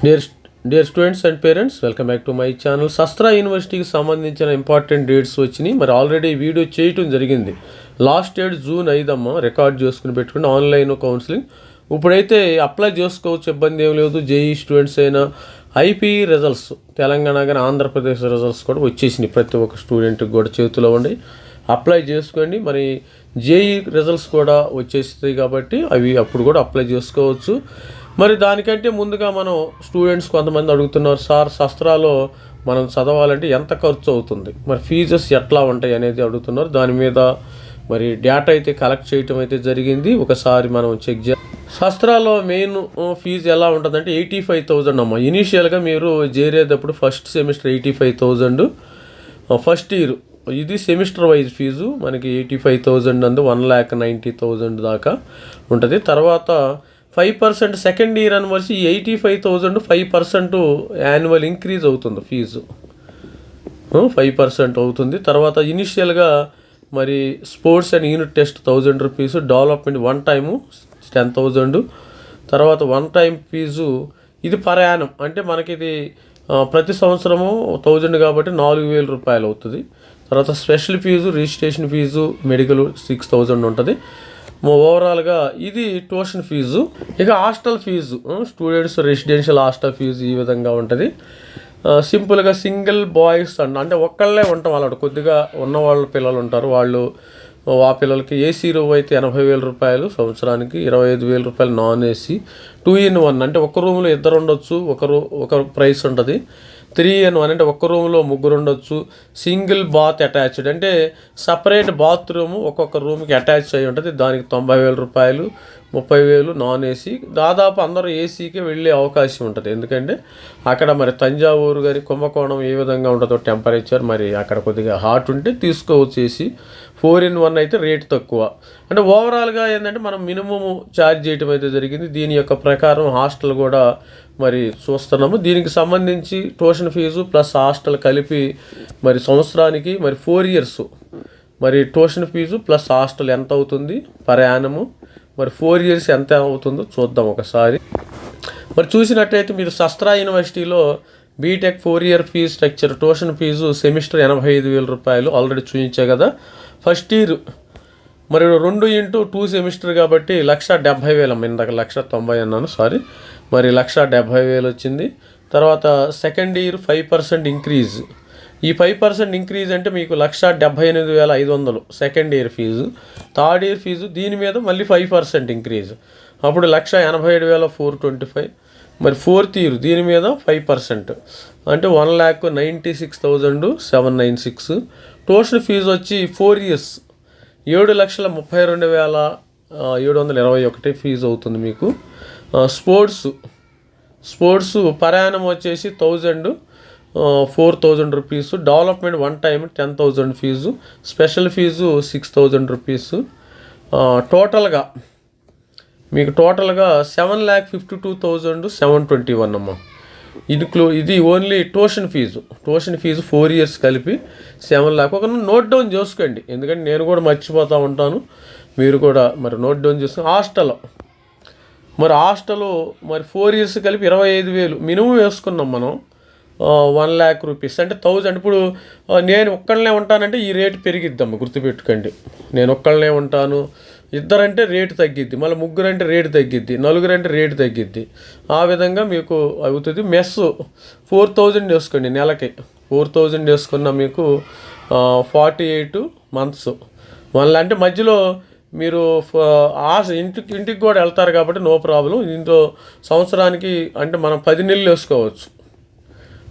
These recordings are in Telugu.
Dear dear students and parents, welcome back to my channel. శస్త్ర యూనివర్సిటీకి సంబంధించిన ఇంపార్టెంట్ డేట్స్ వచ్చినాయి. మరి ఆల్రెడీ వీడియో చేయటం జరిగింది. లాస్ట్ డేట్ June 5 రికార్డ్ చేసుకుని పెట్టుకుని ఆన్లైన్ కౌన్సిలింగ్. ఇప్పుడైతే అప్లై చేసుకోవచ్చు, ఇబ్బంది ఏం లేదు. జేఈ స్టూడెంట్స్ అయినా ఐపీ రిజల్ట్స్ తెలంగాణ కానీ ఆంధ్రప్రదేశ్ రిజల్ట్స్ కూడా వచ్చేసినాయి. ప్రతి ఒక్క స్టూడెంట్కి కూడా చేతిలో ఉండి అప్లై చేసుకోండి. మరి జేఈ రిజల్ట్స్ కూడా వచ్చేస్తాయి కాబట్టి అవి అప్పుడు కూడా అప్లై చేసుకోవచ్చు. మరి దానికంటే ముందుగా మనం స్టూడెంట్స్ కొంతమంది అడుగుతున్నారు, సార్ శస్త్రాలో మనం చదవాలంటే ఎంత ఖర్చు అవుతుంది, మరి ఫీజెస్ ఎట్లా ఉంటాయి అనేది అడుగుతున్నారు. దాని మీద మరి డేటా అయితే కలెక్ట్ చేయటం అయితే జరిగింది. ఒకసారి మనం చెక్ చేయాలి. శస్త్రాలో మెయిన్ ఫీజు ఎలా ఉంటుందంటే 85,000 అమ్మ. ఇనీషియల్గా మీరు చేరేటప్పుడు ఫస్ట్ సెమిస్టర్ 85,000, ఫస్ట్ ఇయర్ ఇది సెమిస్టర్ వైజ్ ఫీజు మనకి 85,000 అందు 1,90,000 దాకా ఉంటుంది. తర్వాత 5% సెకండ్ ఇయర్ అనివర్సి 85,000 5% యాన్యువల్ ఇంక్రీజ్ అవుతుంది ఫీజు, 5% అవుతుంది. తర్వాత ఇనిషియల్గా మరి sports and unit test 1,000 rupees, development one time 10,000, తర్వాత వన్ టైం ఫీజు ఇది పర్ యానం. అంటే మనకి ఇది ప్రతి సంవత్సరము 1,000 కాబట్టి 4,000 రూపాయలు అవుతుంది. తర్వాత special fee, registration fee, medical 6,000 ఉంటుంది. ఓవరాల్గా ఇది ట్యూషన్ ఫీజు. ఇక hostel fee, students residential hostel fee ఈ విధంగా ఉంటుంది. సింపుల్గా సింగిల్ బాయ్స్ అంటే ఒక్కళ్ళే ఉంటాం, అలా కొద్దిగా ఉన్నవాళ్ళ పిల్లలు ఉంటారు, వాళ్ళు ఆ పిల్లలకి ఏసీ రూమ్ అయితే 80,000 రూపాయలు సంవత్సరానికి, 25,000 రూపాయలు నాన్ ఏసీ. 2-in-1 అంటే ఒక రూమ్లో ఇద్దరు ఉండొచ్చు, ఒక ప్రైస్ ఉంటుంది. 3-in-1 అంటే ఒక్క రూమ్లో ముగ్గురు ఉండొచ్చు. సింగిల్ బాత్ అటాచ్డ్ అంటే సపరేట్ బాత్రూము ఒక్కొక్క రూమ్కి అటాచ్ అయి ఉంటుంది. దానికి 90,000 రూపాయలు, 30,000 నాన్ ఏసీ. దాదాపు అందరూ ఏసీకే వెళ్ళే అవకాశం ఉంటుంది. ఎందుకంటే అక్కడ మరి తంజావూరు కానీ కుంభకోణం ఏ విధంగా ఉంటుందో టెంపరేచర్, మరి అక్కడ కొద్దిగా హాట్ ఉంటే తీసుకోవచ్చు ఏసీ. 4-in-1 అయితే రేట్ తక్కువ. అంటే ఓవరాల్గా ఏంటంటే మనం మినిమము ఛార్జ్ చేయటం అయితే జరిగింది. దీని యొక్క ప్రకారం హాస్టల్ కూడా మరి చూస్తున్నాము. దీనికి సంబంధించి ట్యూషన్ ఫీజు ప్లస్ హాస్టల్ కలిపి మరి సంవత్సరానికి మరి 4 years మరి ట్యూషన్ ఫీజు ప్లస్ హాస్టల్ ఎంత అవుతుంది పర్ యానము, మరి 4 years ఎంత అవుతుందో చూద్దాం ఒకసారి. మరి చూసినట్టయితే మీరు శస్త్ర యూనివర్సిటీలో B Tech 4 year fee structure tuition fee semester 85,000 రూపాయలు ఆల్రెడీ చూపించా కదా. ఫస్ట్ ఇయర్ మరి 2x2 సెమిస్టర్ కాబట్టి 1,70,000 ఇందాక 1,90,000 అన్నాను, సారీ, మరి 1,70,000 వచ్చింది. తర్వాత సెకండ్ ఇయర్ 5% ఇంక్రీజ్. ఈ 5% ఇంక్రీజ్ అంటే మీకు 1,78,500 second year fee. Third year fee దీని మీద మళ్ళీ 5% ఇంక్రీజ్, అప్పుడు 1,87,425. మరి ఫోర్త్ ఇయర్ దీని మీద 5% అంటే 1,96,796. ట్యూషన్ ఫీజు వచ్చి 4 years 7,32,721 ఫీజు అవుతుంది మీకు. స్పోర్ట్స్ పర్ యానం వచ్చేసి 4,000 rupees. Development one time 10,000 fee. Special fee 6,000 rupees. టోటల్గా 7,52,721 అమ్మ. ఇది ఓన్లీ ట్యూషన్ ఫీజు 4 years కలిపి 7 lakh. ఒక నోట్ డౌన్ చేసుకోండి, ఎందుకంటే నేను కూడా మర్చిపోతూ ఉంటాను, మీరు కూడా మరి నోట్ డౌన్ చేసుకుని. హాస్టల్ మరి 4 years కలిపి 25,000 మినిమం వేసుకున్నాం మనం. 1 lakh రూపీస్ అంటే 1,000. ఇప్పుడు నేను ఒక్కళ్ళనే ఉంటానంటే ఈ రేటు పెరిగిద్దమ్మ, గుర్తుపెట్టుకోండి. నేను ఒక్కళ్ళనే ఉంటాను, ఇద్దరంటే రేటు తగ్గిద్ది, మళ్ళీ ముగ్గురంటే రేటు తగ్గిద్ది, నలుగురంటే రేటు తగ్గిద్ది. ఆ విధంగా మీకు అవుతుంది. మెస్ 4,000 వేసుకోండి నెలకి. 4,000 వేసుకున్న మీకు 48 months. మళ్ళీ అంటే మధ్యలో మీరు ఇంటికి కూడా వెళ్తారు కాబట్టి నో ప్రాబ్లం. దీంట్లో సంవత్సరానికి అంటే మనం 10 నెలలు వేసుకోవచ్చు,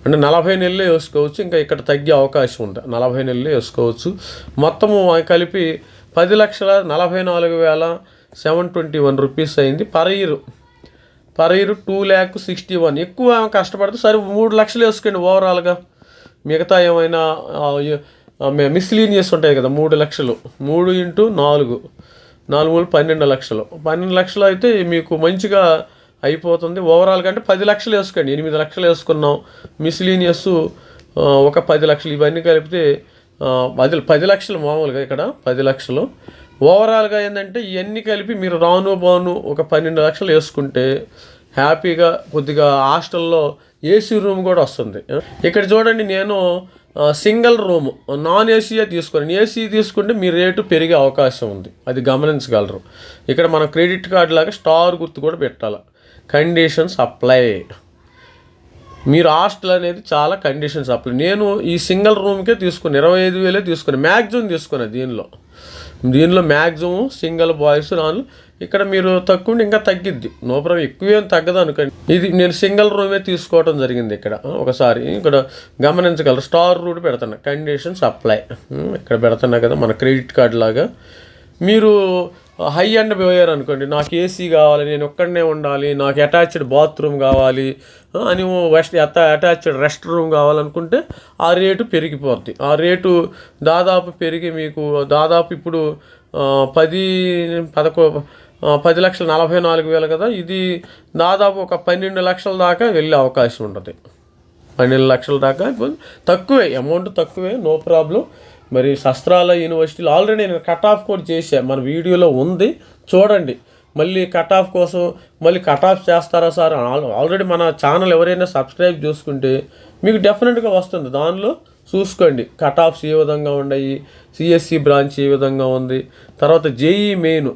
అంటే 40 నెలలే వేసుకోవచ్చు. ఇంకా ఇక్కడ తగ్గే అవకాశం ఉంది, 40 నెలలే వేసుకోవచ్చు. మొత్తము కలిపి 10,44,721 రూపీస్ అయింది పర్ ఇయర్. 2,61,000. ఎక్కువ కష్టపడితే సరే 3 లక్షలు వేసుకోండి ఓవరాల్గా. మిగతా ఏమైనా మిస్లీనియస్ ఉంటాయి కదా 3 లక్షలు, 3x4 12 లక్షలు. 12 లక్షలు అయితే మీకు మంచిగా అయిపోతుంది ఓవరాల్గా. అంటే 10 లక్షలు వేసుకోండి, 8 లక్షలు వేసుకున్నాం. మిస్లీనియస్ ఒక 10 లక్షలు, ఇవన్నీ కలిపితే 10 లక్షలు మామూలుగా, ఇక్కడ 10 లక్షలు. ఓవరాల్గా ఏంటంటే ఇవన్నీ కలిపి మీరు రాను బాను ఒక 12 లక్షలు వేసుకుంటే హ్యాపీగా కొద్దిగా హాస్టల్లో ఏసీ రూమ్ కూడా వస్తుంది. ఇక్కడ చూడండి, నేను సింగిల్ రూమ్ నాన్ ఏసీయే తీసుకున్నాను. ఏసీ తీసుకుంటే మీ రేటు పెరిగే అవకాశం ఉంది, అది గమనించగలరు. ఇక్కడ మన క్రెడిట్ కార్డు లాగా స్టార్ గుర్తు కూడా పెట్టాలి. Conditions apply. మీరు హాస్టల్ అనేది చాలా కండిషన్స్ అప్లై. నేను ఈ సింగిల్ రూమ్కే తీసుకుని 25,000 తీసుకున్నాను. మ్యాక్సిమం తీసుకున్నాను దీనిలో మ్యాక్సిమం సింగిల్ బాయ్స్ నాన్. ఇక్కడ మీరు తక్కువ ఇంకా తగ్గిద్ది, నో ప్రాబ్లం. ఎక్కువేం తగ్గదు అనుకోండి. ఇది నేను సింగిల్ రూమే తీసుకోవడం జరిగింది. ఇక్కడ ఒకసారి ఇక్కడ గమనించగలరు, స్టార్ రూట్ పెడుతున్నా, కండిషన్స్ అప్లై ఇక్కడ పెడుతున్నా కదా, మన క్రెడిట్ కార్డు లాగా. మీరు హై అండ్ పోయారు అనుకోండి, నాకు ఏసీ కావాలి, నేను ఒక్కడనే ఉండాలి, నాకు అటాచ్డ్ బాత్రూమ్ కావాలి అని, అటాచ్డ్ రెస్ట్ రూమ్ కావాలనుకుంటే ఆ రేటు పెరిగిపోద్ది. ఆ రేటు దాదాపు పెరిగి మీకు దాదాపు ఇప్పుడు 10,44,000 కదా, ఇది దాదాపు ఒక 12 లక్షల దాకా వెళ్ళే అవకాశం ఉంటుంది. 12 లక్షల దాకా తక్కువే, అమౌంట్ తక్కువే, నో ప్రాబ్లం. మరి శస్త్రాల యూనివర్సిటీలో ఆల్రెడీ నేను కట్ ఆఫ్ కూడా చేశాను, మన వీడియోలో ఉంది చూడండి. మళ్ళీ కట్ ఆఫ్ కోసం మళ్ళీ కట్ ఆఫ్ చేస్తారా సార్? ఆల్రెడీ మన ఛానల్ ఎవరైనా సబ్స్క్రైబ్ చేసుకుంటే మీకు డెఫినెట్గా వస్తుంది, దానిలో చూసుకోండి కట్ ఆఫ్స్ ఏ విధంగా ఉన్నాయి, సిఎస్సి బ్రాంచ్ ఏ విధంగా ఉంది, తర్వాత జేఈ మెయిన్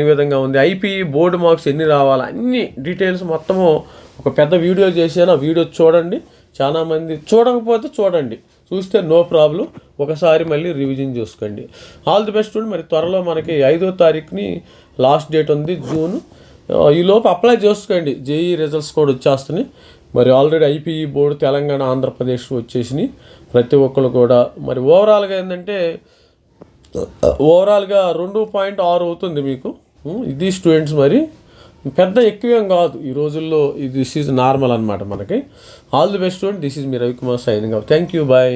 ఏ విధంగా ఉంది, ఐపీఈ బోర్డు మార్క్స్ ఎన్ని రావాలి, అన్ని డీటెయిల్స్ మొత్తము ఒక పెద్ద వీడియో చేశాను. ఆ వీడియో చూడండి. చాలామంది చూడకపోతే చూడండి, చూస్తే నో ప్రాబ్లం, ఒకసారి మళ్ళీ రివిజన్ చూసుకోండి. All the best. మరి త్వరలో మనకి 5వ తారీఖుని లాస్ట్ డేట్ ఉంది, జూన్. ఈలోపు అప్లై చేసుకోండి, జేఈ రిజల్ట్స్ కూడా వచ్చేస్తున్నాయి. మరి already IPE board Telangana, Andhra Pradesh వచ్చేసినాయి ప్రతి ఒక్కరు కూడా. మరి ఓవరాల్గా ఏంటంటే 2.6 అవుతుంది మీకు. ఇది స్టూడెంట్స్ మరి పెద్ద ఎక్కువేం కాదు ఈ రోజుల్లో. దిస్ ఈజ్ నార్మల్ అనమాట మనకి. All the best student. This is me Ravikumar signing off. Thank you, bye.